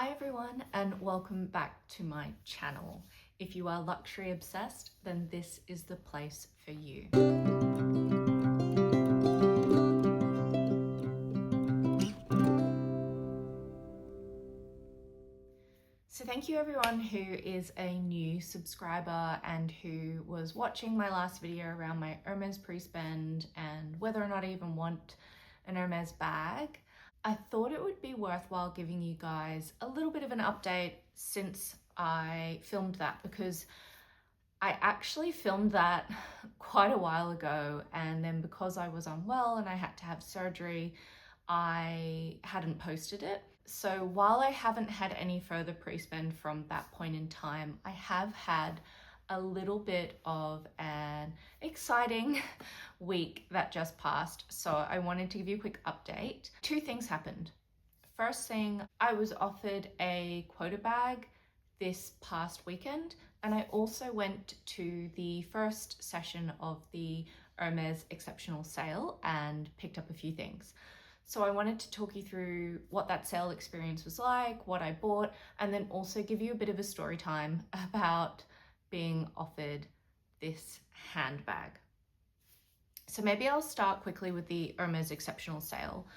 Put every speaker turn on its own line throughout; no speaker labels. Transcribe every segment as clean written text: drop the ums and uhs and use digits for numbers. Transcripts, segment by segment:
Hi everyone and welcome back to my channel. If you are luxury obsessed, then this is the place for you. So thank you everyone who is a new subscriber and who was watching my last video around my Hermes pre-spend and whether or not I even want an Hermes bag. I thought it would be worthwhile giving you guys a little bit of an update since I filmed that, because I actually filmed that quite a while ago, and then because I was unwell and I had to have surgery, I hadn't posted it. So while I haven't had any further pre-spend from that point in time, I have had a little bit of an exciting week that just passed. So I wanted to give you a quick update. Two things happened. First thing, I was offered a quota bag this past weekend, and I also went to the first session of the Hermes Exceptional Sale and picked up a few things. So I wanted to talk you through what that sale experience was like, what I bought, and then also give you a bit of a story time about being offered this handbag. So maybe I'll start quickly with the Hermes Exceptional Sale.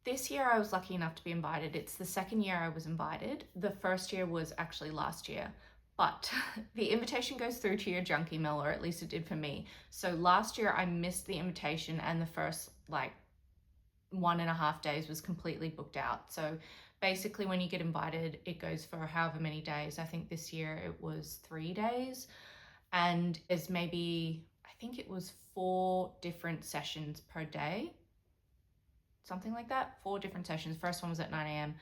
This year I was lucky enough to be invited. It's the second year I was invited. The first year was actually last year, but the invitation goes through to your junk email, or at least it did for me. So last year I missed the invitation and the first 1.5 days was completely booked out. So basically when you get invited, it goes for however many days. I think this year it was 3 days, and there's maybe, I think it was 4 different sessions per day, something like that, 4 different sessions. First one was at 9 a.m.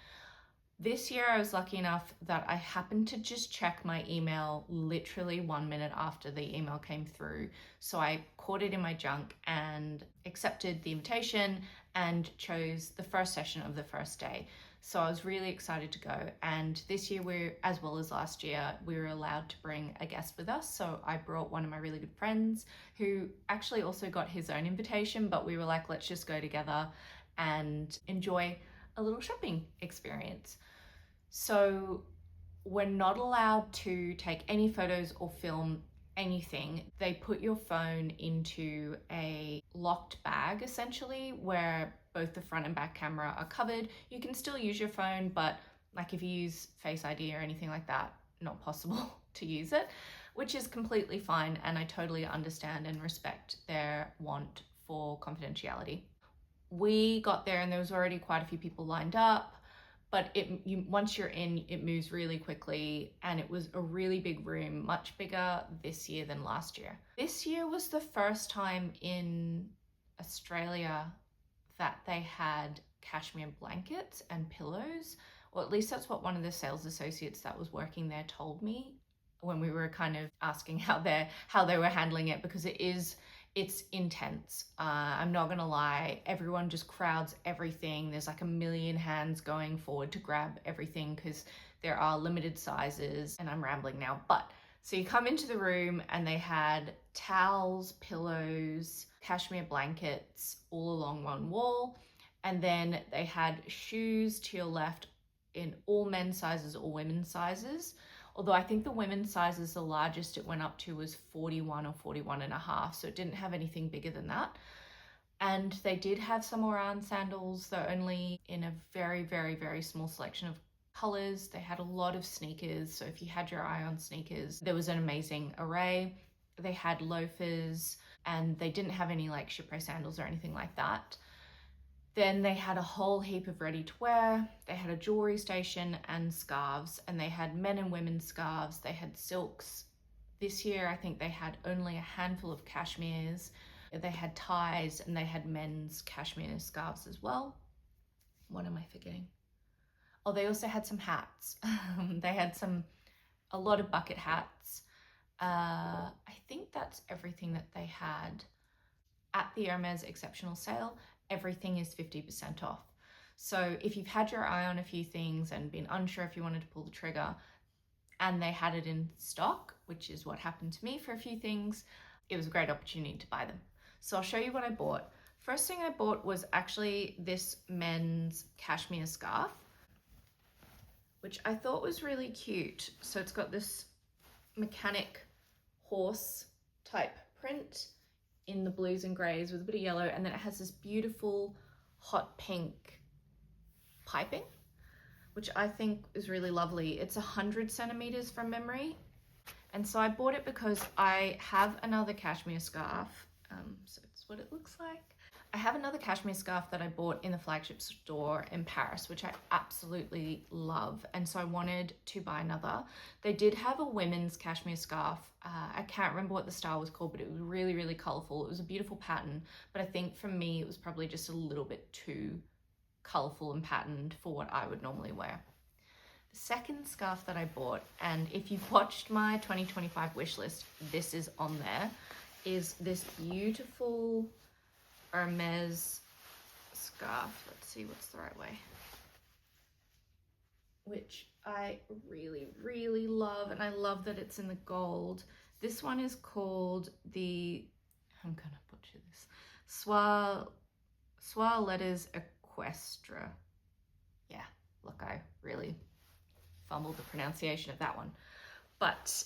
This year I was lucky enough that I happened to just check my email literally 1 minute after the email came through. So I caught it in my junk and accepted the invitation and chose the first session of the first day. So I was really excited to go. And this year, as well as last year, we were allowed to bring a guest with us. So I brought one of my really good friends who actually also got his own invitation, but we were like, let's just go together and enjoy a little shopping experience. So we're not allowed to take any photos or film anything. They put your phone into a locked bag, essentially, where both the front and back camera are covered. You can still use your phone, but if you use Face ID or anything like that, not possible to use it, which is completely fine. And I totally understand and respect their want for confidentiality. We got there and there was already quite a few people lined up, but once you're in, it moves really quickly, and it was a really big room, much bigger this year than last year. This year was the first time in Australia that they had cashmere blankets and pillows, or at least that's what one of the sales associates that was working there told me when we were kind of asking how they were handling it, because it's intense. I'm not gonna lie, everyone just crowds everything. There's like a million hands going forward to grab everything because there are limited sizes, and I'm rambling now. But so you come into the room and they had towels, pillows, cashmere blankets all along one wall. And then they had shoes to your left in all men's sizes or women's sizes. Although I think the women's sizes, the largest it went up to was 41 or 41.5. So it didn't have anything bigger than that. And they did have some Oran sandals, though only in a very, very, very small selection of colors. They had a lot of sneakers. So if you had your eye on sneakers, there was an amazing array. They had loafers, and they didn't have any chypre sandals or anything like that. Then they had a whole heap of ready to wear. They had a jewelry station and scarves, and they had men and women's scarves. They had silks. This year, I think they had only a handful of cashmeres. They had ties, and they had men's cashmere scarves as well. What am I forgetting? Oh, they also had some hats. They had a lot of bucket hats. I think that's everything that they had at the Hermes Exceptional Sale. Everything is 50% off. So if you've had your eye on a few things and been unsure if you wanted to pull the trigger, and they had it in stock, which is what happened to me for a few things, it was a great opportunity to buy them. So I'll show you what I bought. First thing I bought was actually this men's cashmere scarf. which I thought was really cute. So it's got this mechanic horse type print in the blues and grays with a bit of yellow, and then it has this beautiful hot pink piping, which I think is really lovely. It's 100 centimeters from memory. And so I bought it because I have another cashmere scarf. So it's what it looks like. I have another cashmere scarf that I bought in the flagship store in Paris, which I absolutely love. And so I wanted to buy another. They did have a women's cashmere scarf. I can't remember what the style was called, but it was really, really colorful. It was a beautiful pattern, but I think for me, it was probably just a little bit too colorful and patterned for what I would normally wear. The second scarf that I bought, and if you've watched my 2025 wish list, this is on there, is this beautiful Hermes scarf. Let's see what's the right way. Which I really, really love, and I love that it's in the gold. This one is called the, I'm gonna butcher this, Soie Letters Equestre. Yeah, look, I really fumbled the pronunciation of that one. But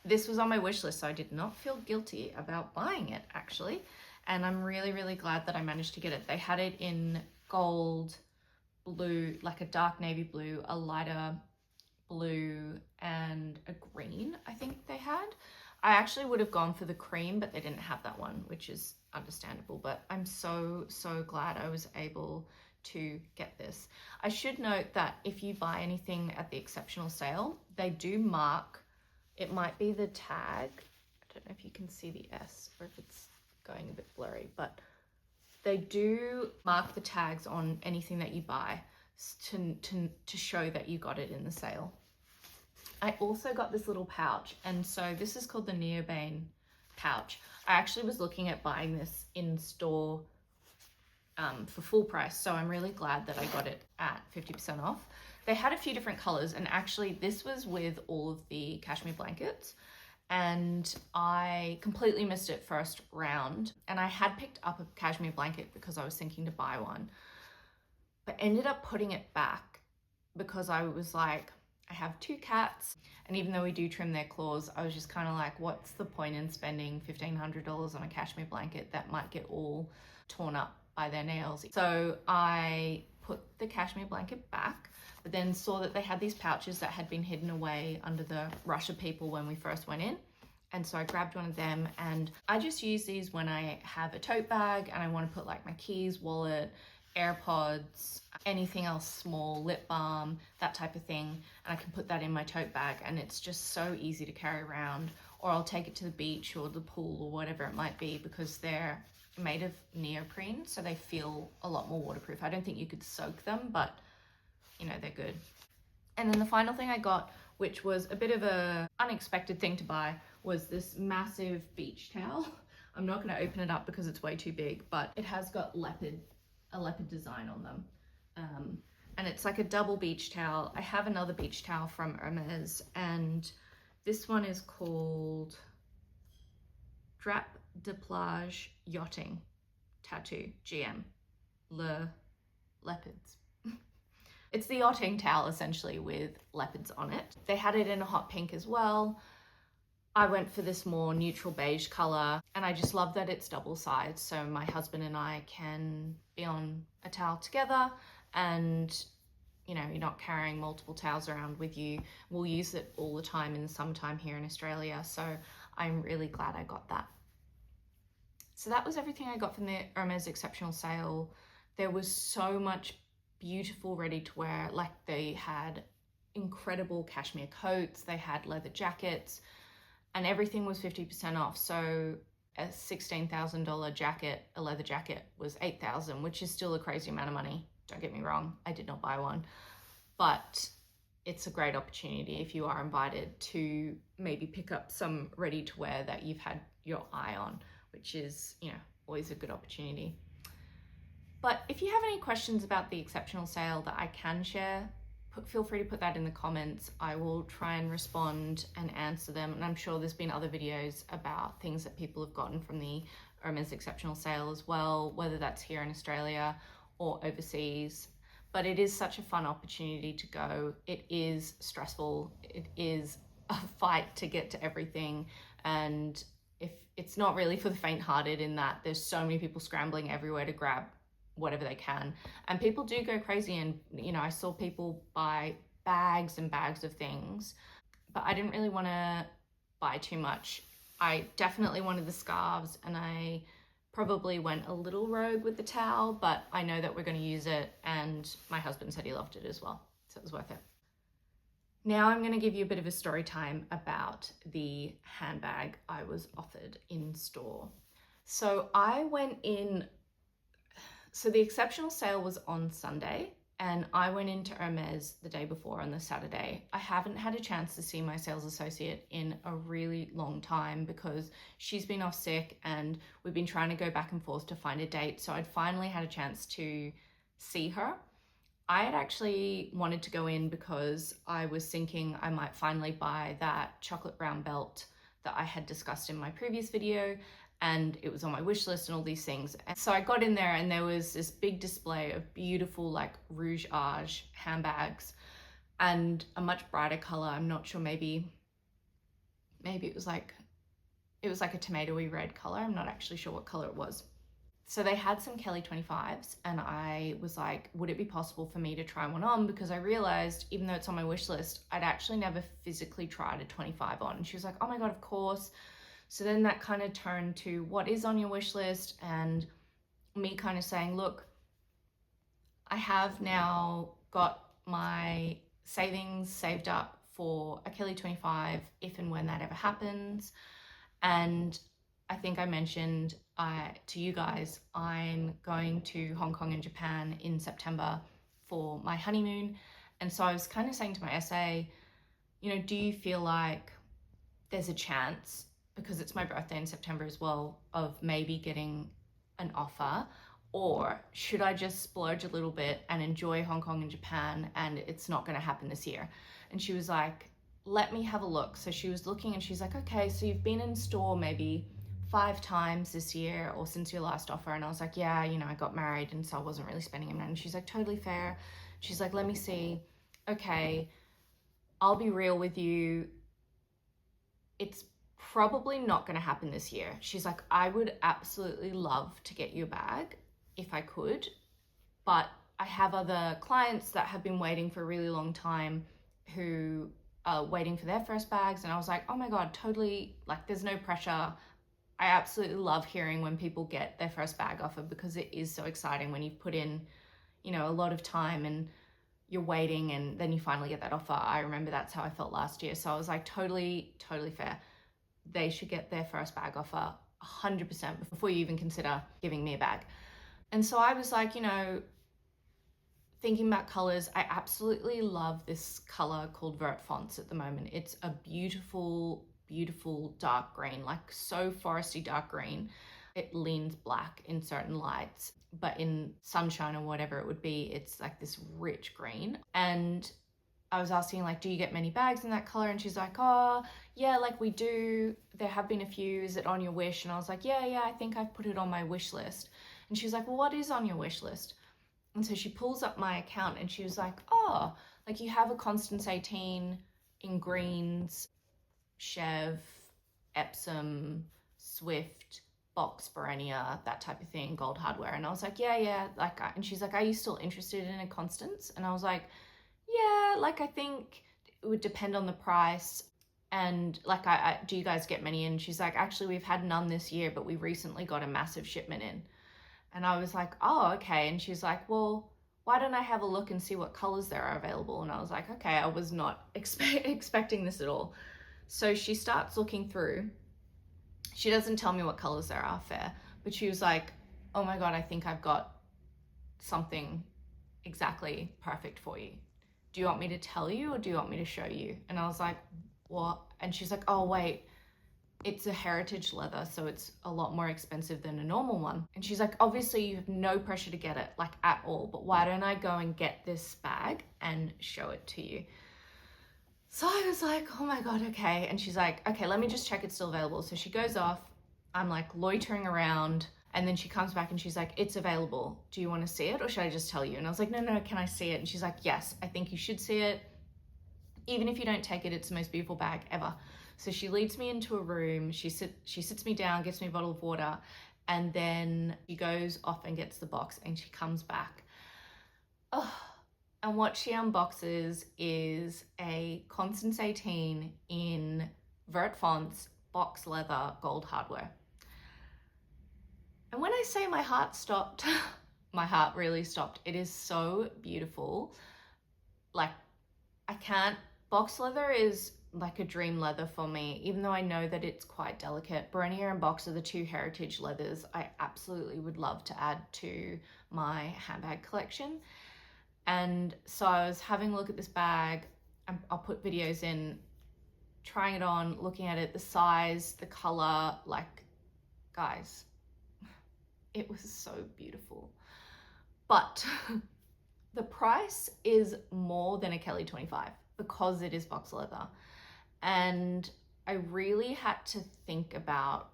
this was on my wish list, so I did not feel guilty about buying it, actually. And I'm really, really glad that I managed to get it. They had it in gold, blue, like a dark navy blue, a lighter blue, and a green, I think they had. I actually would have gone for the cream, but they didn't have that one, which is understandable. But I'm so, so glad I was able to get this. I should note that if you buy anything at the Exceptional Sale, they do mark, it might be the tag. I don't know if you can see the S or if it's going a bit blurry, but they do mark the tags on anything that you buy to show that you got it in the sale. I also got this little pouch, and so this is called the Neobane pouch. I actually was looking at buying this in store for full price, so I'm really glad that I got it at 50% off. They had a few different colors, and actually this was with all of the cashmere blankets, and I completely missed it first round. And I had picked up a cashmere blanket because I was thinking to buy one, but ended up putting it back because I was like, I have 2 cats, and even though we do trim their claws, I was just kind of like, what's the point in spending $1,500 on a cashmere blanket that might get all torn up by their nails? So I put the cashmere blanket back, but then saw that they had these pouches that had been hidden away under the rush of people when we first went in. And so I grabbed one of them, and I just use these when I have a tote bag and I want to put like my keys, wallet, AirPods, anything else small, lip balm, that type of thing. And I can put that in my tote bag, and it's just so easy to carry around. Or I'll take it to the beach or the pool or whatever it might be, because they're made of neoprene, so they feel a lot more waterproof. I don't think you could soak them, but you know, they're good. And then the final thing I got, which was a bit of a unexpected thing to buy, was this massive beach towel. I'm not going to open it up because it's way too big, but it has got a leopard design on them. And it's like a double beach towel. I have another beach towel from Hermes, and this one is called Drap de Plage Yachting Tattoo GM Le Leopards. It's the yachting towel essentially with leopards on it. They had it in a hot pink as well. I went for this more neutral beige color, and I just love that it's double sized, so my husband and I can be on a towel together, and you know, you're not carrying multiple towels around with you. We'll use it all the time in the summertime here in Australia, so I'm really glad I got that. So that was everything I got from the Hermes Exceptional Sale. There was so much beautiful ready to wear. Like, they had incredible cashmere coats, they had leather jackets, and everything was 50% off. So a $16,000 jacket, a leather jacket, was $8,000, which is still a crazy amount of money. Don't get me wrong, I did not buy one, but it's a great opportunity if you are invited to maybe pick up some ready to wear that you've had your eye on, which is, you know, always a good opportunity. But if you have any questions about the Exceptional Sale that I can share, feel free to put that in the comments. I will try and respond and answer them. And I'm sure there's been other videos about things that people have gotten from the Hermes Exceptional Sale as well, whether that's here in Australia or overseas. but it is such a fun opportunity to go. It is stressful. It is a fight to get to everything. And if it's not really for the faint-hearted, in that there's so many people scrambling everywhere to grab whatever they can. And people do go crazy. And, you know, I saw people buy bags and bags of things, but I didn't really want to buy too much. I definitely wanted the scarves, and I probably went a little rogue with the towel, but I know that we're going to use it, and my husband said he loved it as well, so it was worth it. Now I'm going to give you a bit of a story time about the handbag I was offered in store. So I went in, so the exceptional sale was on Sunday, and I went into Hermes the day before on the Saturday. I haven't had a chance to see my sales associate in a really long time because she's been off sick and we've been trying to go back and forth to find a date. So I'd finally had a chance to see her. I had actually wanted to go in because I was thinking I might finally buy that chocolate brown belt that I had discussed in my previous video, and it was on my wish list and all these things. And so I got in there and there was this big display of beautiful like rouge-age handbags and a much brighter color. I'm not sure, maybe it was like a tomatoey red color. I'm not actually sure what color it was. So they had some Kelly 25s, and I was like, would it be possible for me to try one on? Because I realized, even though it's on my wish list, I'd actually never physically tried a 25 on. And she was like, oh my God, of course. So then that kind of turned to what is on your wish list, and me kind of saying, look, I have now got my savings saved up for a Kelly 25 if and when that ever happens. And I think I mentioned to you guys, I'm going to Hong Kong and Japan in September for my honeymoon. And so I was kind of saying to my SA, you know, do you feel like there's a chance, because it's my birthday in September as well, of maybe getting an offer? Or should I just splurge a little bit and enjoy Hong Kong and Japan, and it's not going to happen this year? And she was like, let me have a look. So she was looking and she's like, okay, so you've been in store maybe 5 times this year or since your last offer. And I was like, yeah, you know, I got married and so I wasn't really spending them. And she's like, totally fair. She's like, let me see. Okay, I'll be real with you. It's probably not going to happen this year. She's like, I would absolutely love to get you a bag if I could, but I have other clients that have been waiting for a really long time who are waiting for their first bags. And I was like, oh my God, totally, like there's no pressure. I absolutely love hearing when people get their first bag offer, because it is so exciting when you've put in, you know, a lot of time and you're waiting and then you finally get that offer. I remember that's how I felt last year. So I was like, totally fair. They should get their first bag offer 100% before you even consider giving me a bag. And so I was like, you know, thinking about colors, I absolutely love this color called Vert Fonts at the moment. It's a beautiful dark green, like so foresty dark green. It leans black in certain lights, but in sunshine or whatever it would be, it's like this rich green. And I was asking, like, do you get many bags in that color? And she's like, oh yeah, like we do, there have been a few. Is it on your wish? And I was like, yeah, I think I've put it on my wish list. And she's like, well, what is on your wish list? And so she pulls up my account and she was like, oh, like you have a Constance 18 in greens, Chev, Epsom, Swift, Box Berenia, that type of thing, gold hardware. And I was like, yeah, like, and she's like, are you still interested in a Constance? And I was like, yeah, like I think it would depend on the price. And like, do you guys get many in? She's like, actually, we've had none this year, but we recently got a massive shipment in. And I was like, oh, okay. And she's like, well, why don't I have a look and see what colors there are available? And I was like, okay, I was not expecting this at all. So she starts looking through. She doesn't tell me what colors there are, fair, but she was like, oh my God, I think I've got something exactly perfect for you. Do you want me to tell you or do you want me to show you? And I was like, what? And she's like, oh wait, it's a heritage leather, so it's a lot more expensive than a normal one. And she's like, obviously you have no pressure to get it, like at all, but why don't I go and get this bag and show it to you? So I was like, oh my God, okay. And she's like, okay, let me just check it's still available. So she goes off. I'm like loitering around. And then she comes back and she's like, it's available. Do you want to see it or should I just tell you? And I was like, no, can I see it? And she's like, yes, I think you should see it. Even if you don't take it, it's the most beautiful bag ever. So she leads me into a room. She sits me down, gets me a bottle of water, and then she goes off and gets the box and she comes back. Oh, and what she unboxes is a Constance 18 in Vert fonts, box leather, gold hardware. And when I say my heart stopped, my heart really stopped. It is so beautiful. Like, I can't, box leather is like a dream leather for me, even though I know that it's quite delicate. Boronia and Box are the two heritage leathers I absolutely would love to add to my handbag collection. And so I was having a look at this bag, and I'll put videos in, trying it on, looking at it, the size, the color, like, guys, it was so beautiful. But the price is more than a Kelly 25 because it is box leather. And I really had to think about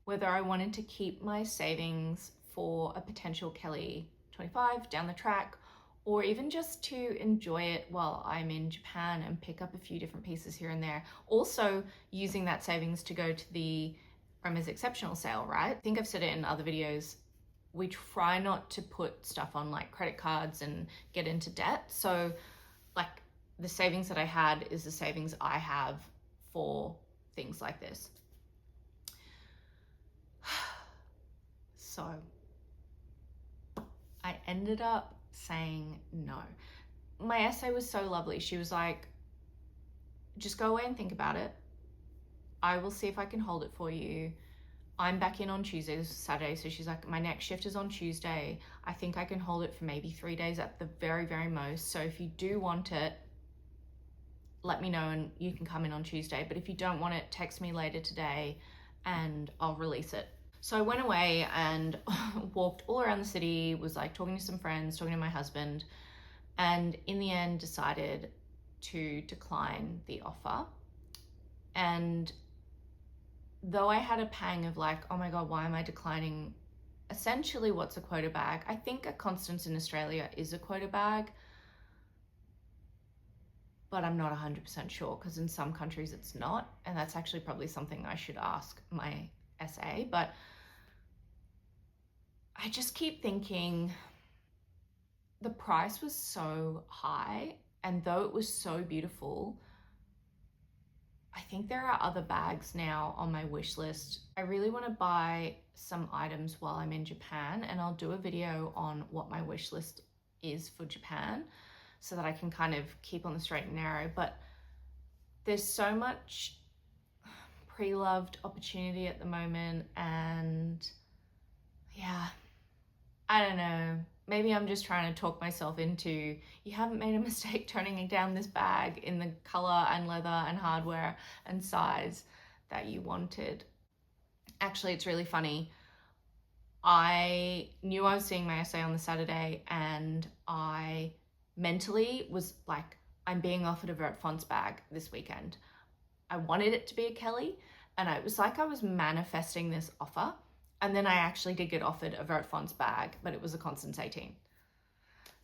whether I wanted to keep my savings for a potential Kelly 25 down the track, or even just to enjoy it while I'm in Japan and pick up a few different pieces here and there. Also using that savings to go to the Hermes Exceptional Sale, right? I think I've said it in other videos. We try not to put stuff on like credit cards and get into debt. So like the savings that I had is the savings I have for things like this. So I ended up saying no. My essay was so lovely. She was like, just go away and think about it. I will see if I can hold it for you. I'm back in on Tuesday, this is Saturday, so she's like, my next shift is on Tuesday. I think I can hold it for maybe 3 days at the very, very most. So if you do want it, let me know and you can come in on Tuesday. But if you don't want it, text me later today and I'll release it. So I went away and walked all around the city, was like talking to some friends, talking to my husband, and in the end decided to decline the offer. And though I had a pang of like, oh my God, why am I declining essentially what's a quota bag? I think a Constance in Australia is a quota bag, but I'm not 100% sure because in some countries it's not. And that's actually probably something I should ask my SA. But I just keep thinking the price was so high, and though it was so beautiful, I think there are other bags now on my wish list. I really want to buy some items while I'm in Japan, and I'll do a video on what my wish list is for Japan so that I can kind of keep on the straight and narrow. But there's so much pre-loved opportunity at the moment, and yeah, I don't know. Maybe I'm just trying to talk myself into, you haven't made a mistake turning down this bag in the color and leather and hardware and size that you wanted. Actually, it's really funny. I knew I was seeing my essay on the Saturday and I mentally was like, I'm being offered a Vert fonts bag this weekend. I wanted it to be a Kelly, and it was like I was manifesting this offer. And then I actually did get offered a Vert fonts bag, but it was a Constance 18.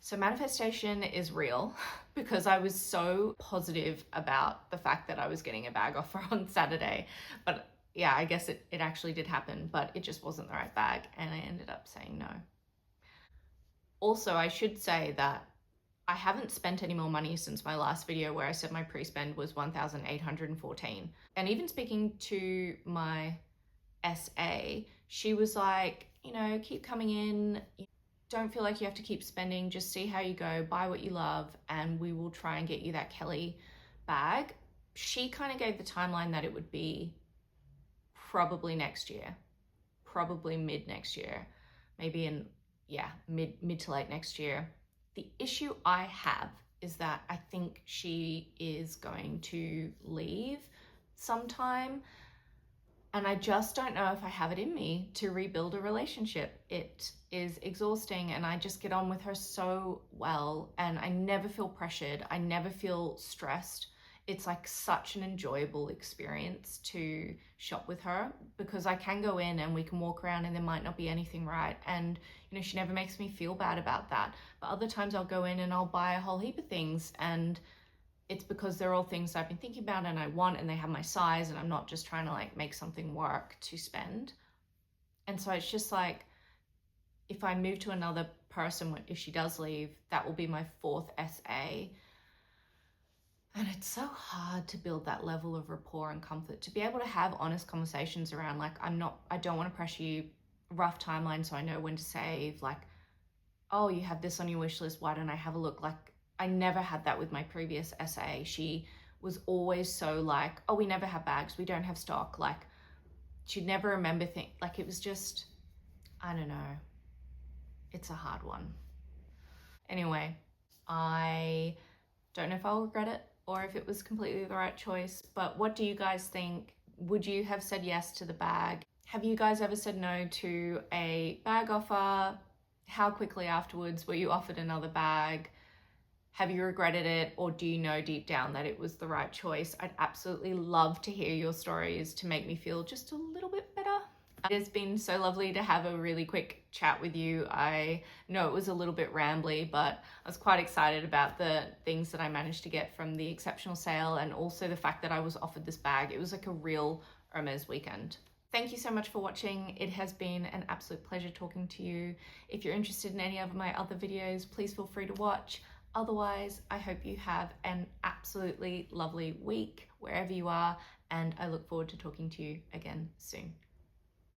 So manifestation is real because I was so positive about the fact that I was getting a bag offer on Saturday. But yeah, I guess it actually did happen, but it just wasn't the right bag and I ended up saying no. Also, I should say that I haven't spent any more money since my last video where I said my pre-spend was $1,814. And even speaking to my SA, she was like, you know, keep coming in. Don't feel like you have to keep spending. Just see how you go, buy what you love, and we will try and get you that Kelly bag. She kind of gave the timeline that it would be probably next year, probably mid next year, maybe in, yeah, mid to late next year. The issue I have is that I think she is going to leave sometime. And I just don't know if I have it in me to rebuild a relationship. It is exhausting and I just get on with her so well and I never feel pressured. I never feel stressed. it's like such an enjoyable experience to shop with her, because I can go in and we can walk around and there might not be anything right, and you know, she never makes me feel bad about that. But other times I'll go in and I'll buy a whole heap of things, and it's because they're all things I've been thinking about and I want, and they have my size, and I'm not just trying to like make something work to spend. And so it's just like, if I move to another person, if she does leave, that will be my fourth SA. And it's so hard to build that level of rapport and comfort, to be able to have honest conversations around like, I don't want to pressure you, rough timeline so I know when to save, like, oh, you have this on your wish list, why don't I have a look? Like, I never had that with my previous SA. She was always so like, oh, we never have bags, we don't have stock. Like, she'd never remember things. Like, it was just, I don't know. It's a hard one. Anyway, I don't know if I'll regret it or if it was completely the right choice, but what do you guys think? Would you have said yes to the bag? Have you guys ever said no to a bag offer? How quickly afterwards were you offered another bag? Have you regretted it, or do you know deep down that it was the right choice? I'd absolutely love to hear your stories to make me feel just a little bit better. It has been so lovely to have a really quick chat with you. I know it was a little bit rambly, but I was quite excited about the things that I managed to get from the exceptional sale, and also the fact that I was offered this bag. It was like a real Hermes weekend. Thank you so much for watching. It has been an absolute pleasure talking to you. If you're interested in any of my other videos, please feel free to watch. Otherwise, I hope you have an absolutely lovely week wherever you are, and I look forward to talking to you again soon.